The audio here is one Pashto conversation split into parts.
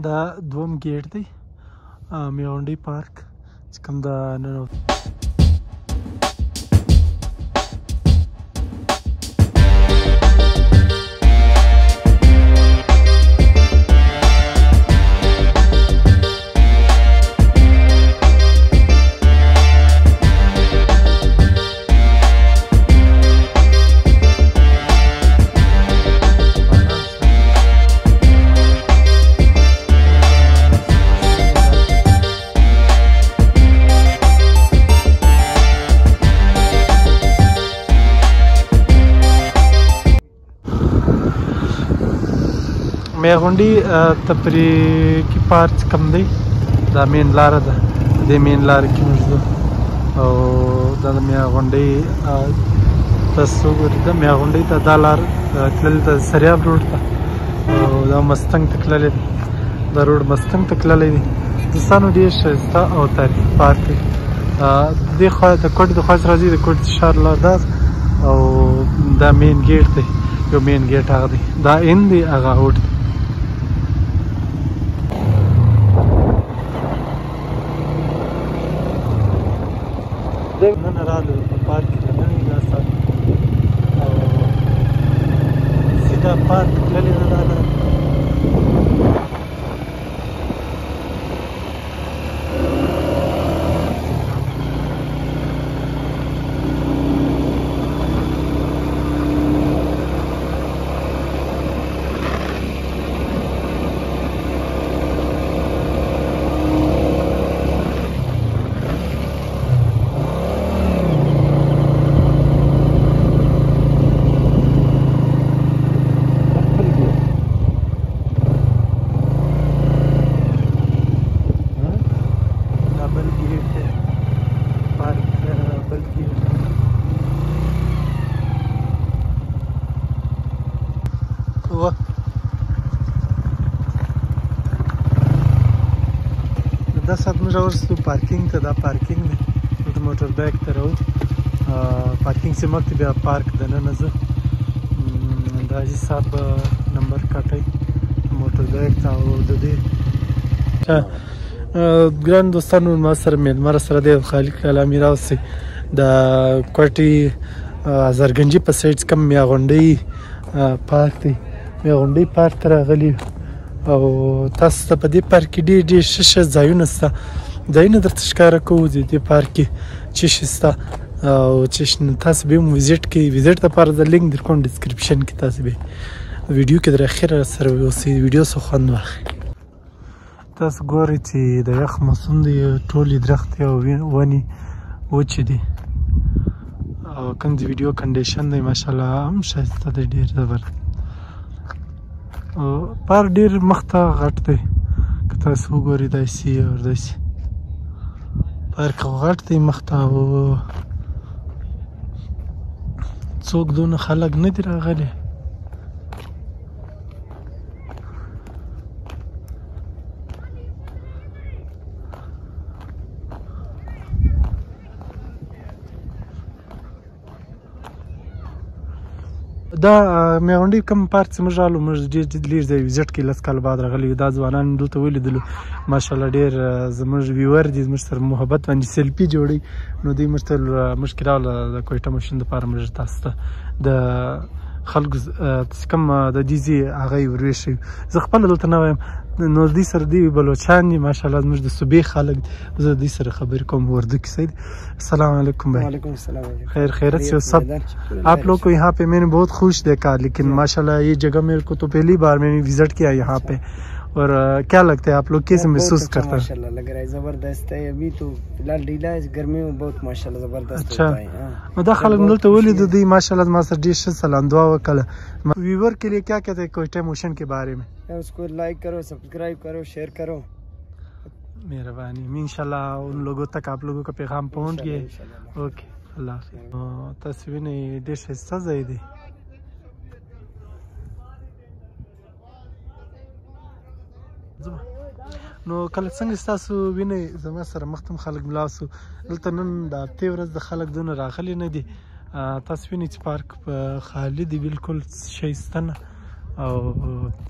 دا دوم ګیټ دی میغونډۍ پارک چې کوم د ننوت میغونډۍ تفریحي پارک کوم دی دا مین لاره ده دې مین لاره کې موږ ځو او دا د میغونډۍ تاسو وګورئ د میغونډۍ ته دا لار تللې ده سریاب روډ ته او دا مستنګ ته تللی دی دا روډ مستنګ ته تللی دی دوستانو ډېر ښایسته او تاریخي پارک دی دې خوا د کوټې د خوا څخه راځي د کوټې شار لار ده او دا مین ګیټ دی یو مین ګیټ هغه دی دا ان دی هغه اوټ دی نن رالو په پارک کې نن دا سات او سیده پارک تللی ده دا لاره دا سات موږ ورسېدو پارکینګ ته دا پارکینګ دی د موټر بایک ته راوځو پارکینګ چې مخکې بیا پارک دننه ځه د حاجي صاحب نمبر کاټئ موټر بایک ته او د دې ګران دوستانو ما سره میلمه راسره دی خالق کلامي راوستئ د کوټې هزارګنجي په سایډ کوم میغونډۍ پارک دی میغونډۍ پارک ته راغلي او تاسو ته په دې پارک کې ډېر ښه ښه ځایونه شته ځایونه درته ښکاره کوو د دې پارک کې څه شي شته او تاسو به هم ویزیټ کوئ ویزیټ لپاره زه لینک در کوم ډسکرپشن کې تاسو به ویډیو کې تر اخره سره اوسئ ویډیو څخه خوند واخلئ تاسو ګورئ چې د یخ موسم دی ټولې درختې او ونې وچې دي او کوم د ویډیو کنډیشن دی ماشاءالله هم ښایسته دی ډېر زبردست پارک ډېر مخته غټ دی که تاسو وګورئ داسې او داسې پارک غټ دی مخته او څوک دونه خلک نه دي راغلي دا میغونډۍ کوم پارک چې موږ رالو موږ ډېر لږ ځای ویزیټ کې لس کاله بعد راغلي یو دا ځوانان دلته ولیدلو ماشاءالله ډېر زموږ ویور دي زموږ سره محبت باندې سیلفي جوړوي نو دوی موږ ته موږ کې راوله د کویټه مشین دپاره موږ تاسو ته د خلکو چې کوم د دې ځای هغه یې ورویښوي زه خپله دلته نه وایم نو دوی سره دوی بلوچان دي ماشاءالله زموږ د صوبې خلک زه دوی سره خبرې کوم اردو کې صحیح السلام علیکم بھائی وعلیکم السلام خیر خیرت سے سب آپ لوگ کو یہاں پہ میں نے بہت خوش دیکھا لیکن ماشاءاللہ یہ جگہ میرے کو تو پہلی بار میں نے وزٹ کیا یہاں پہ اور کیا لگتا ہے آپ لوگ کیسے محسوس کرتے ہیں ماشاءاللہ لگ رہا ہے زبردست ہے ابھی تو فی الحال ڈھیلا ہے گرمی میں بہت ماشاءاللہ زبردست اچھا ہوتا ہے نو دا خلک دلته ولیدو دوی ماشاءالله ما سره ډېر ښه سلام دعا وکړه ویور के लिए क्या कहते हैं कोयटा मोशन के बारे में उसको लाइक करो सब्सक्राइब करो शेयर करो मेहरबानी इंशाल्लाह उन लोगों तक आप लोगों का पैगाम पहुंच गया ओके अल्लाह हाफिज تصویر نه ډېر ښایسته ځای دی نو کله څنګه ستاسو وینئ زما سره مختم خلک ملاو دلته نن د هفتې ورځ د خلک دونه راغلي نه دي تاسو وینئ چې پارک خالي دی بالکل ښایسته نه او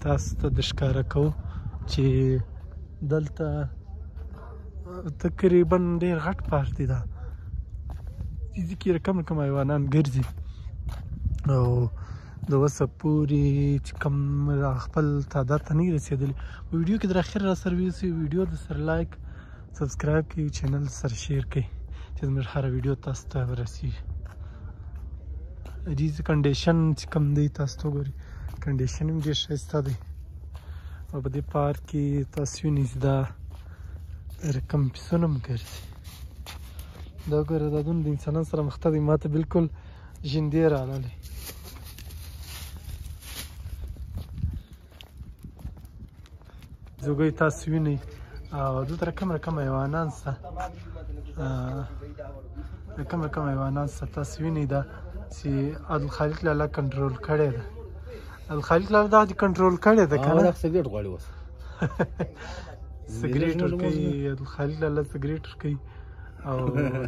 تاسو ته د ښکاره کوو چې دلته تقریبا ډېر غټ پارک دی دا دې کې کم کم حیوانان ګرځي او د اوسه پورې چې کوم خپل تعداد ته نه رسېدلی ویډیو کې در اخر را سره ویسي ویډیو د سره لایک سبسکرایب کړئ چینل سره شیر کړئ چې زموږ هره ویډیو تاسو ته ورسیږي دې کنډیشن چې کوم دی تاسو ته وګورئ کنډیشن هم ډېر ښایسته دی او په دې پارک کې تاسو وینئ چې دا رقم پسونه هم ګرځي دا وګوره دا دونه د انسانانو سره مخته دی ما ته بالکل ژیندې راغلی زوګۍ تاسو وینئ او دلته رقم حیوانان شته رقم حیوانان شته تاسو وینئ دا چې عبدالخالق لالا کنټرول کړی ده عبدالخالق لالا دا کنټرول کړی ده که نه سګرټ غواړي اوس سګرېټ ورکوي عبدالخالق لالا سګرېټ ورکوي او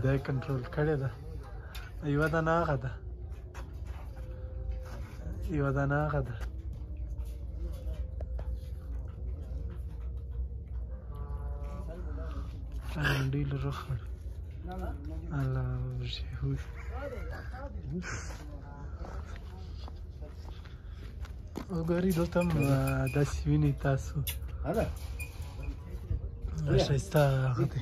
دا یې کنټرول کړی ده یوه دانه هغه ده یوه دانه هغه ده منډۍ له رخړ الله ورشي وګورئ دلته هم داسې وینئ تاسو ښایسته هغه دی